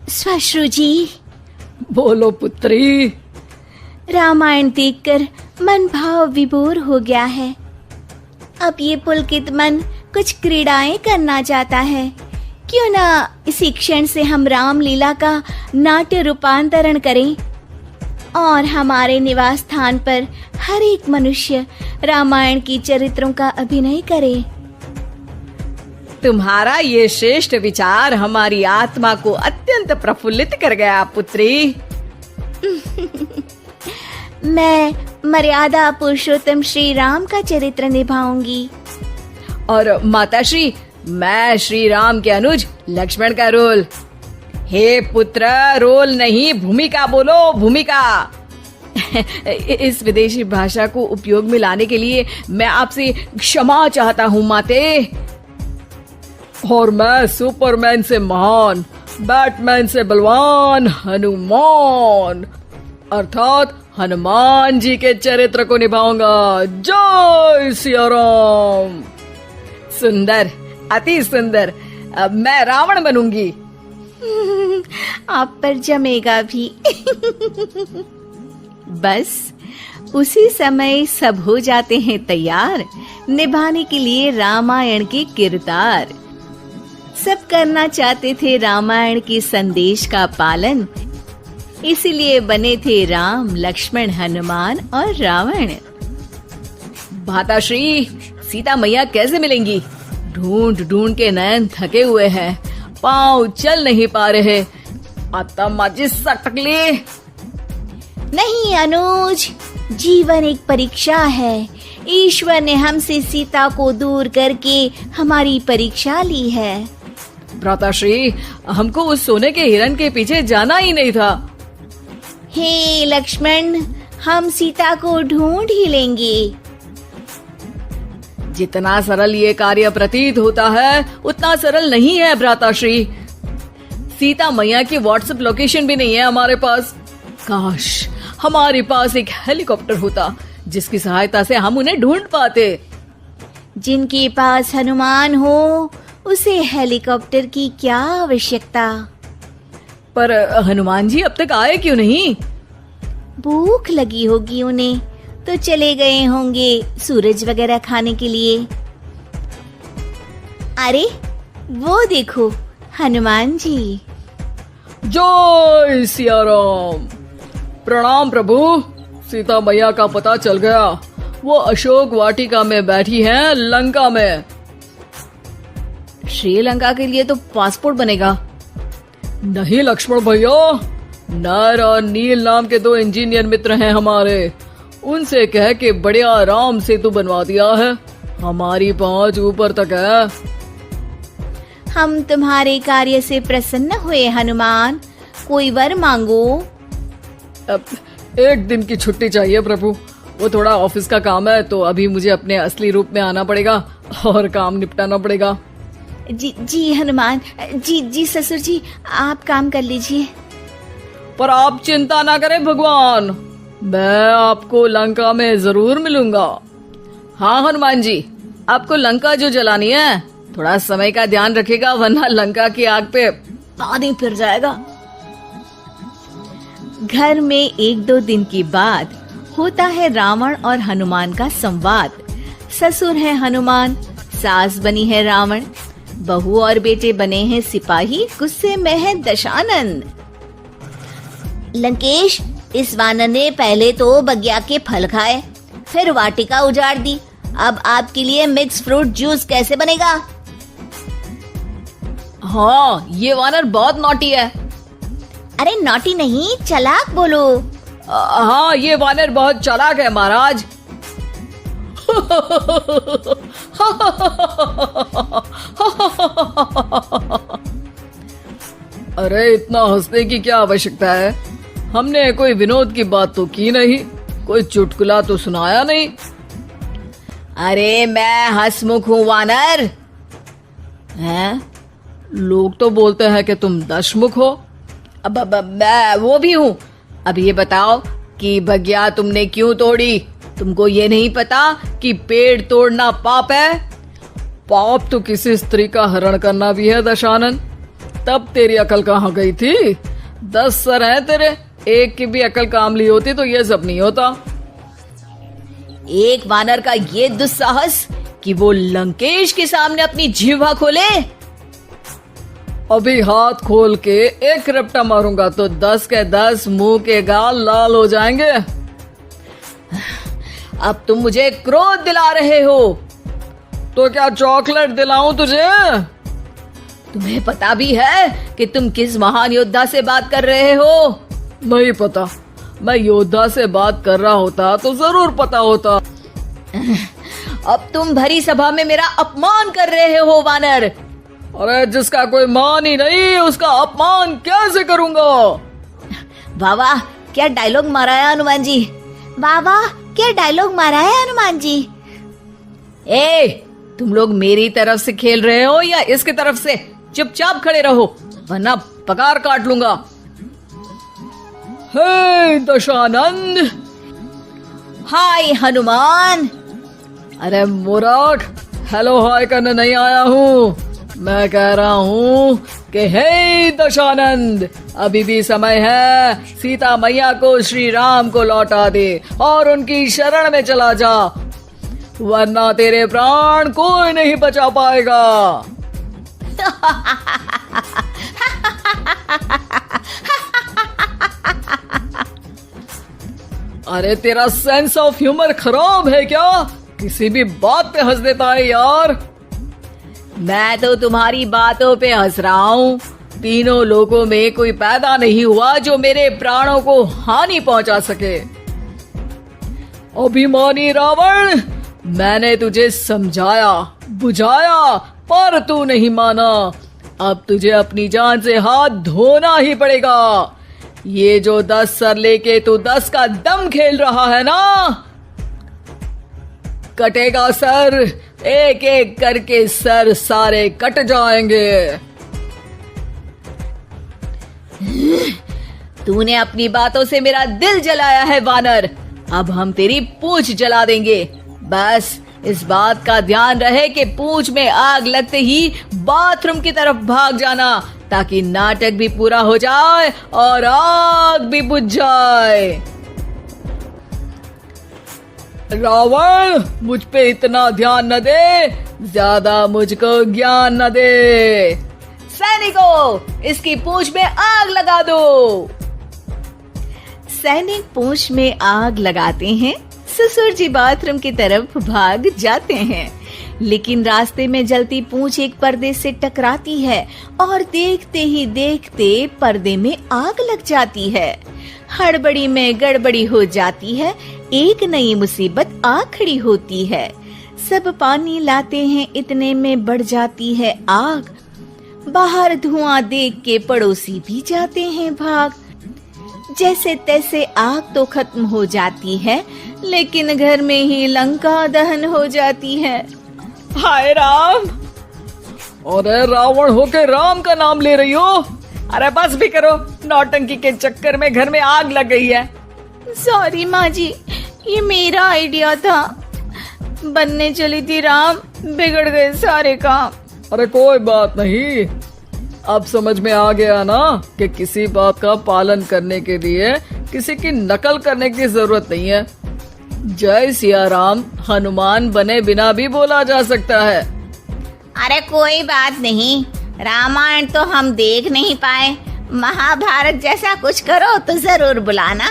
श्वश्रु जी। बोलो पुत्री। रामायण देखकर मन भाव विभोर हो गया है। अब ये पुलकित मन कुछ क्रीड़ाएं करना चाहता है। क्यों ना इसी क्षण से हम रामलीला का नाट्य रूपांतरण करें और हमारे निवास स्थान पर हर एक मनुष्य रामायण की चरित्रों का अभिनय करे। तुम्हारा ये श्रेष्ठ विचार हमारी आत्मा को अत्यंत प्रफुल्लित कर गया पुत्री। मैं मर्यादा पुरुषोत्तम श्री राम का चरित्र निभाऊंगी। और माताश्री, मैं श्री राम के अनुज लक्ष्मण का रोल। हे पुत्र, रोल नहीं भूमिका बोलो, भूमिका। इस विदेशी भाषा को उपयोग में लाने के लिए मैं आपसे क्षमा चाहता हूँ माते। और मैं सुपरमैन से महान, बैटमैन से बलवान हनुमान अर्थात हनुमान जी के चरित्र को निभाऊंगा। जय सिया राम। सुंदर, अति सुंदर। अब मैं रावण बनूंगी। आप पर जमेगा भी। बस उसी समय सब हो जाते हैं तैयार निभाने के लिए रामायण के किरदार। सब करना चाहते थे रामायण के संदेश का पालन, इसीलिए बने थे राम, लक्ष्मण, हनुमान और रावण। माताश्री, सीता मैया कैसे मिलेंगी? ढूंढ ढूंढ के नयन थके हुए हैं, पाँव चल नहीं पा रहे। आता माजी सटकली। नहीं अनुज, जीवन एक परीक्षा है। ईश्वर ने हमसे सीता को दूर करके हमारी परीक्षा ली है। भ्राताश्री, हमको उस सोने के हिरण के पीछे जाना ही नहीं था। हे लक्ष्मण, हम सीता को ढूंढ ही लेंगे। जितना सरल ये कार्य प्रतीत होता है उतना सरल नहीं है भ्राताश्री। सीता मैया की व्हाट्सएप लोकेशन भी नहीं है हमारे पास। काश हमारे पास एक हेलीकॉप्टर होता जिसकी सहायता से हम उन्हें ढूंढ पाते। जिनके पास हनुमान हो उसे हेलीकॉप्टर की क्या आवश्यकता। पर हनुमान जी अब तक आए क्यों नहीं? भूख लगी होगी उन्हें, तो चले गए होंगे सूरज वगैरह खाने के लिए। अरे वो देखो हनुमान जी। जय सिया राम। प्रणाम प्रभु। सीता मैया का पता चल गया, वो अशोक वाटिका में बैठी हैं लंका में। श्रीलंका के लिए तो पासपोर्ट बनेगा। नहीं लक्ष्मण भैया, नर और नील नाम के 2 इंजीनियर मित्र हैं हमारे। उनसे कह के बढ़िया राम सेतु बनवा दिया है। हमारी पहुंच ऊपर तक है। हम तुम्हारे कार्य से प्रसन्न हुए हनुमान, कोई वर मांगो। अब 1 दिन की छुट्टी चाहिए प्रभु। वो थोड़ा ऑफिस का काम है, तो अभी मुझे अपने असली रूप में आना पड़ेगा और काम निपटाना पड़ेगा। जी हनुमान जी ससुर जी, आप काम कर लीजिए। पर आप चिंता ना करें भगवान, मैं आपको लंका में जरूर मिलूंगा। हाँ हनुमान जी, आपको लंका जो जलानी है थोड़ा समय का ध्यान रखिएगा, वरना लंका की आग पे पानी फिर जाएगा। घर में 1-2 दिन के बाद होता है रावण और हनुमान का संवाद। ससुर है हनुमान, सास बनी है रावण, बहू और बेटे बने हैं सिपाही, गुस्से में है दशानन। लंकेश, इस वानर ने पहले तो बगिया के फल खाए, फिर वाटिका उजाड़ दी। अब आपके लिए मिक्स फ्रूट जूस कैसे बनेगा? हाँ, ये वानर बहुत नॉटी है। अरे नॉटी नहीं, चालाक बोलो। हाँ, ये वानर बहुत चालाक है महाराज। अरे इतना हंसने की क्या आवश्यकता है? हमने कोई विनोद की बात तो की नहीं, कोई चुटकुला तो सुनाया नहीं। अरे मैं हंसमुख हूँ वानर। हैं? लोग तो बोलते हैं कि तुम दशमुख हो। अब मैं वो भी हूँ। अब ये बताओ कि बगिया तुमने क्यों तोड़ी? तुमको ये नहीं पता कि पेड़ तोड़ना पाप है? पाप तो किसी स्त्री का हरण करना भी है दशानन। तब तेरी अकल कहाँ गई थी? 10 सर हैं तेरे, एक की भी अकल काम ली होती तो ये सब नहीं होता। एक वानर का ये दुस्साहस कि वो लंकेश के सामने अपनी जिह्वा खोले। अभी हाथ खोल के एक रपटा मारूंगा तो 10 के 10 मुंह के गाल लाल हो जाएंगे। अब तुम मुझे क्रोध दिला रहे हो। तो क्या चॉकलेट दिलाऊं तुझे? तुम्हें पता भी है कि तुम किस महान योद्धा से बात कर रहे हो? नहीं पता। मैं योद्धा से बात कर रहा होता तो जरूर पता होता। अब तुम भरी सभा में मेरा अपमान कर रहे हो वानर। अरे जिसका कोई मान ही नहीं उसका अपमान कैसे करूंगा? वाह वाह, क्या डायलॉग मारा है हनुमान जी। वाह वाह, क्या डायलॉग मारा है हनुमान जी। ए, तुम लोग मेरी तरफ से खेल रहे हो या इसकी तरफ से? चुपचाप खड़े रहो वरना पगार काट लूंगा। हे दशानंद। हाय हनुमान। अरे मूर्ख, हेलो हाय करने नहीं आया हूँ। मैं कह रहा हूँ कि हे दशानंद, अभी भी समय है। सीता मैया को श्री राम को लौटा दे और उनकी शरण में चला जा, वरना तेरे प्राण कोई नहीं बचा पाएगा। अरे तेरा सेंस ऑफ ह्यूमर खराब है क्या? किसी भी बात पे हंस देता है यार। मैं तो तुम्हारी बातों पे हंस रहा हूँ। तीनों लोगों में कोई पैदा नहीं हुआ जो मेरे प्राणों को हानि पहुंचा सके। अभिमानी रावण, मैंने तुझे समझाया बुझाया पर तू नहीं माना। अब तुझे अपनी जान से हाथ धोना ही पड़ेगा। ये जो 10 सर लेके तू 10 का दम खेल रहा है ना, कटेगा सर। एक एक करके सर सारे कट जाएंगे। तूने अपनी बातों से मेरा दिल जलाया है वानर। अब हम तेरी पूंछ जला देंगे। बस इस बात का ध्यान रहे कि पूंछ में आग लगते ही बाथरूम की तरफ भाग जाना, ताकि नाटक भी पूरा हो जाए और आग भी बुझ जाए। रावण, मुझ पे इतना ध्यान न दे, ज्यादा मुझको ज्ञान न दे। सैनिकों, इसकी पूंछ में आग लगा दो। सैनिक पूंछ में आग लगाते हैं। ससुर जी बाथरूम की तरफ भाग जाते हैं, लेकिन रास्ते में जलती पूंछ एक पर्दे से टकराती है और देखते ही देखते पर्दे में आग लग जाती है। हड़बड़ी में गड़बड़ी हो जाती है। एक नई मुसीबत आ खड़ी होती है। सब पानी लाते हैं, इतने में बढ़ जाती है आग। बाहर धुआं देख के पड़ोसी भी जाते हैं भाग। जैसे तैसे आग तो खत्म हो जाती है, लेकिन घर में ही लंका दहन हो जाती है। हाय राम। अरे रावण होके राम का नाम ले रही हो? अरे बस भी करो, नौटंकी के चक्कर में घर में आग लग गई है। सॉरी माँ जी, ये मेरा आइडिया था। बनने चली थी राम, बिगड़ गए सारे काम। अरे कोई बात नहीं, अब समझ में आ गया ना कि किसी बात का पालन करने के लिए किसी की नकल करने की जरूरत नहीं है। जय सिया राम हनुमान बने बिना भी बोला जा सकता है। अरे कोई बात नहीं, रामायण तो हम देख नहीं पाए। महाभारत जैसा कुछ करो तो जरूर बुलाना।